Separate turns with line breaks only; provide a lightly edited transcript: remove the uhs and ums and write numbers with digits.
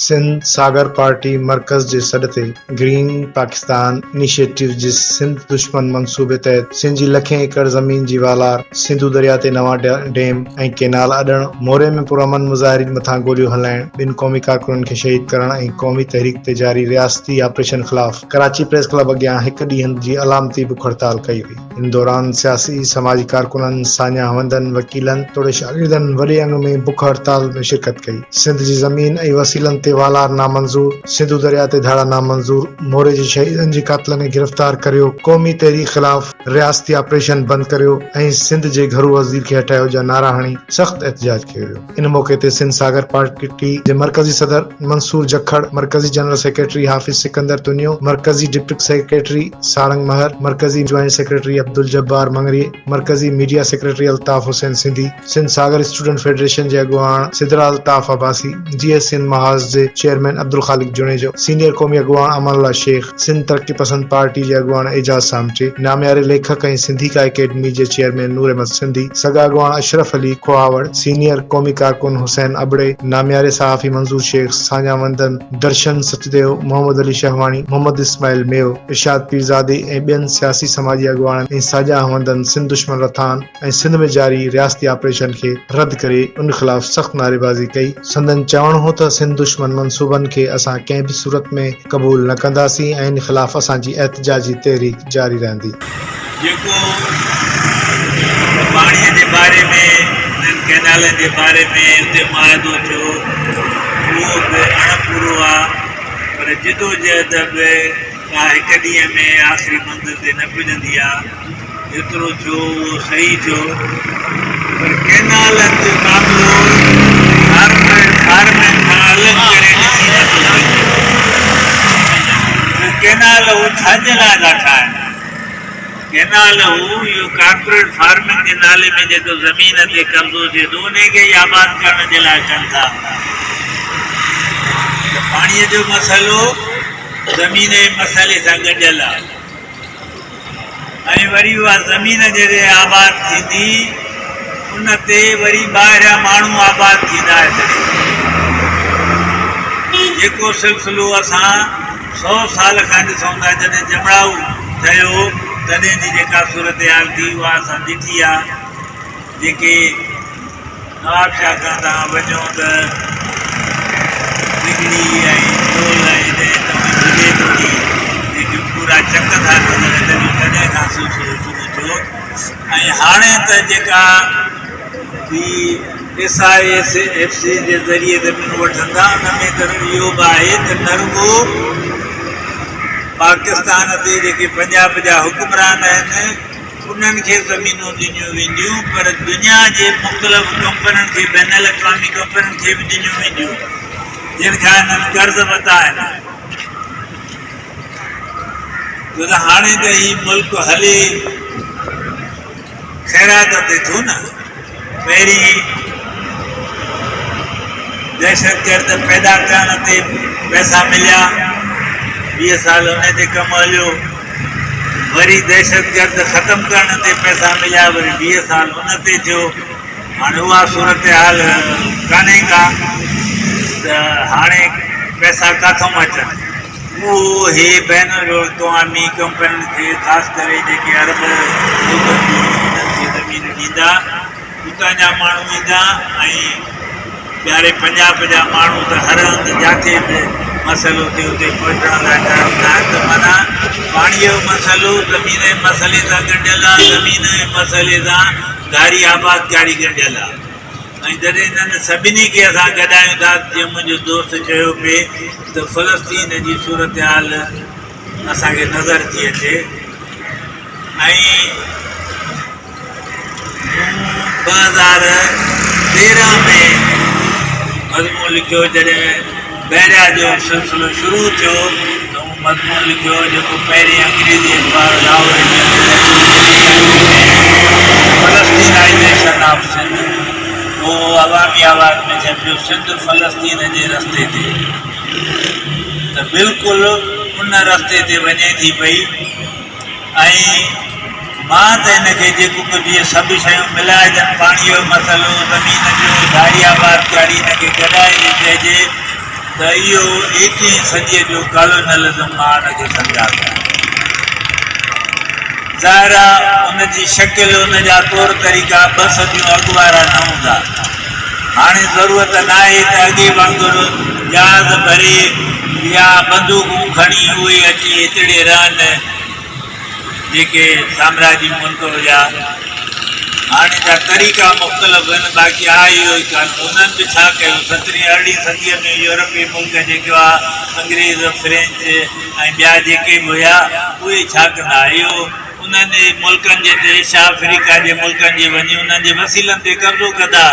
सिंध सागर party मरकज़ जे सॾ ते green Pakistan initiative जे सिंध दुश्मन मंसूबे तहत सिंध जी लखें एकड़ ज़मीन जी वालार सिंधु दरिया ते नवां डैम ऐं केनाल अॾण, मोरे में पुरअमन मुज़ाहिरीन मथां गोलियूं हलाइण, ॿिनि क़ौमी कारकुननि खे शहीद करण ऐं क़ौमी तहरीक ते जारी रियासती ऑपरेशन ख़िलाफ़ कराची प्रेस क्लब अॻियां हिकु ॾींहं जी अलामती बुख हड़ताल कई हुई। इन दौरान सियासी समाजी कारकुननि, सान्या हवंदनि, वकीलनि तोड़े शागिर्दनि वॾे अंग में बुख हड़ताल में शिरकत कई। सिंध जी ज़मीन ऐं वसीलनि ते वालार नामंज़ूर, सिंधु दरिया ते धाड़ा नामंज़ूर, मोरे जे शहीदनि जे कातिलनि खे गिरफ़्तार करियो, क़ौमी तहरीक ख़िलाफ़ रियासती ऑपरेशन बंदि करियो ऐं सिंध जे घरू वज़ीर खे हटायो जा नारा हणी सख़्त एहतजाज कयो वियो। इन मौक़े ते सिंध सागर पार्टी जे मरकज़ी सदर मंसूर जखड़, मरकज़ी जनरल सेक्रेटरी हाफ़िज़ सिकंदर तुनियो, मरकज़ी डिप्टी सेक्रेटरी सारंग महर, मरकज़ी ज्वाइंट सेक्रेटरी अब्दुल जब्बार मंगरी, मरकज़ी media secretary Altaf Hussain Sindhi, Sindh Sagar student federation जे अॻुवाण सिदरा अल्ताफ़ अब्बासी, जीएस सिंध महाज़ जे चेयरमैन अब्दुल ख़ालिक जुनेजो, सीनियर क़ौमी अॻुवाण अमानुल्लाह शेख, सिंध तरक्की पसंद पार्टी जे अॻुवाण एजाज सामचे, नामियारे लेखक ऐं सिंधीका अकेडमी जे चेयरमैन नूर अहमद सिंधी, सॻा अॻुवाण अशरफ अली खोहावड़, सीनियर क़ौमी कारकुन हुसैन अबड़े, नामियारे सहाफ़ी मंजूर शेख, सान्या वंदन, दर्शन सचदेव, मोहम्मद अली शहवाणी, मोहम्मद इस्माइल मेव, इरशाद पीरज़ादे ऐं ॿियनि सियासी समाजी अॻुवाणनि ऐं साॼा हवंदनि सिंध दुश्मन रथान ऐं सिंध में जारी रियासती ऑपरेशन खे रद्द करे उन ख़िलाफ़ सख़्त नारेबाज़ी कई। संदन चवणु हो त सिंध दुश्मन मंसूबनि खे असां कंहिं बि सूरत में क़बूल न कंदासीं ऐं इन ख़िलाफ़ असांजी एहतजाजी तहरीक जारी रहंदी।
जेको पाणीअ जे बारे में, कैनालनि जे बारे में उते मुआहिदो थियो उहो बि अणपूरो आहे, पर जिदोजहद बि का हिकु ॾींहं में आख़िरी मंज़िल ते न पुॼंदी आहे। जेतिरो थियो उहो सही थियो, पर कैनालनि जो मामिलो फार्मनि खां अलॻि करे ॾिसी नथो सघे। कैनाल हू छाजे लाइ था ठाहिनि? कैनाल हू इहो कारपोरेट फार्मिंग जे नाले में जेको ज़मीन ते कब्ज़ो थिए थो उन खे ई आबाद करण जे लाइ कनि था। पाणीअ जो मसइलो ज़मीन जे मसइले सां गॾियल आहे ऐं वरी उहा ज़मीन जॾहिं आबाद थींदी उन ते वरी ॿाहिरियां माण्हू आबाद थींदा। जेको सिलसिलो असां 100 साल खां ॾिसूं था, जॾहिं जमड़ाऊ ठहियो तॾहिं जी जेका सूरत हाल थी उहा असां ॾिठी आहे। जेके नवाबशाह खां तव्हां वञो त बिगड़ी ऐं ढोल ऐं जेके पूरा चक था तॾहिं खां सिलसिलो शुरू थियो। ऐं हाणे त जेका SISFC जे ज़रिए ज़मीन वठनि था उन में त इहो बि आहे त न रुॻो पाकिस्तान ते जेके पंजाब जा हुकुमरान आहिनि उन्हनि खे ज़मीनूं ॾिनियूं वेंदियूं, पर दुनिया जे मुख़्तलिफ़ कंपनियुनि खे, बैन अल-अक़वामी कंपनियुनि खे बि ॾिनियूं वेंदियूं जिन खां हिननि कर्ज़ वरिता आहिनि। छो त हाणे त ही मुल्क हले ख़ैरात ते थो न। पहिरीं दहशतगर्द पैदा करण ते पैसा मिलिया, 20 साल उन ते कमु हलियो, वरी दहशतगर्द ख़तमु करण ते पैसा मिलिया, वरी 20 साल उन ते थियो। हाणे उहा सूरत हाल कान्हे का, त हाणे पैसा किथां अचनि? उहो हे बैन अल-अक़वामी कंपनियुनि खे, ख़ासि करे जेके अरब मुल्कनि खे ज़मीन ॾींदा, उतां जा माण्हू ईंदा ऐं ॿियारे पंजाब जा माण्हू त हर हंधि जिथे बि मसइलो थिए उते पहुचण लाइ चाहींदा आहिनि। त माना पाणीअ जो मसइलो ज़मीन जे मसइले सां गॾियल आहे, ज़मीन जे मसइले सां धारी आबादकारी गॾियल आहे। ऐं जॾहिं हिननि सभिनी खे असां गॾायूं था, जीअं मुंहिंजो दोस्त चयो पिए त फ़लस्तीन जी सूरत हाल असांखे नज़र थी अचे। ऐं 2013 में मज़मून लिखियो, जॾहिं बहरिया जो सिलसिलो शुरू थियो त हू मज़मून लिखियो जेको पहिरीं अंग्रेज़ी अख़बार लाहौर फ़लस्तीनाइज़ेशन ऑफ सिंध, उहो अवामी आवाज़ में छपियो, सिंध फ़लस्तीन जे रस्ते ते। त बिल्कुलु उन रस्ते ते वञे थी पई। ऐं मां त हिनखे जेको कुझु इहे सभु शयूं मिलाइजनि, पाणीअ जो मसइलो, ज़मीन जो, धारी आबादकारी, हिनखे गॾाए थी चइजे त इहो 21वीं सदीअ जो कॉलोनियलिज़म मां हुनखे सम्झा थो। ज़ाहिर आहे उनजी शकिल उनजा तौर तरीक़ा 2 सदियूं अॻु वारा न हूंदा। हाणे ज़रूरत न आहे त अॻे वांगुरु जहाज़ भरे या बंदूकूं खणी उहे अची हितड़े रहनि जेके साम्राजी मुल्क हुया। हाणे जा तरीक़ा मुख़्तलिफ़ आहिनि, बाक़ी आहे इहो ई कान। उन्हनि बि छा कयो 17वीं 18वीं सदीअ में यूरोपीय मुल्क जेको आहे अंग्रेज़ फ्रेंच ऐं ॿिया जेके बि हुया उहे छा कंदा, इहो उन्हनि मुल्कनि जे देश अफ्रीका जे मुल्कनि जे वञी उन्हनि जे वसीलनि ते कब्ज़ो कंदा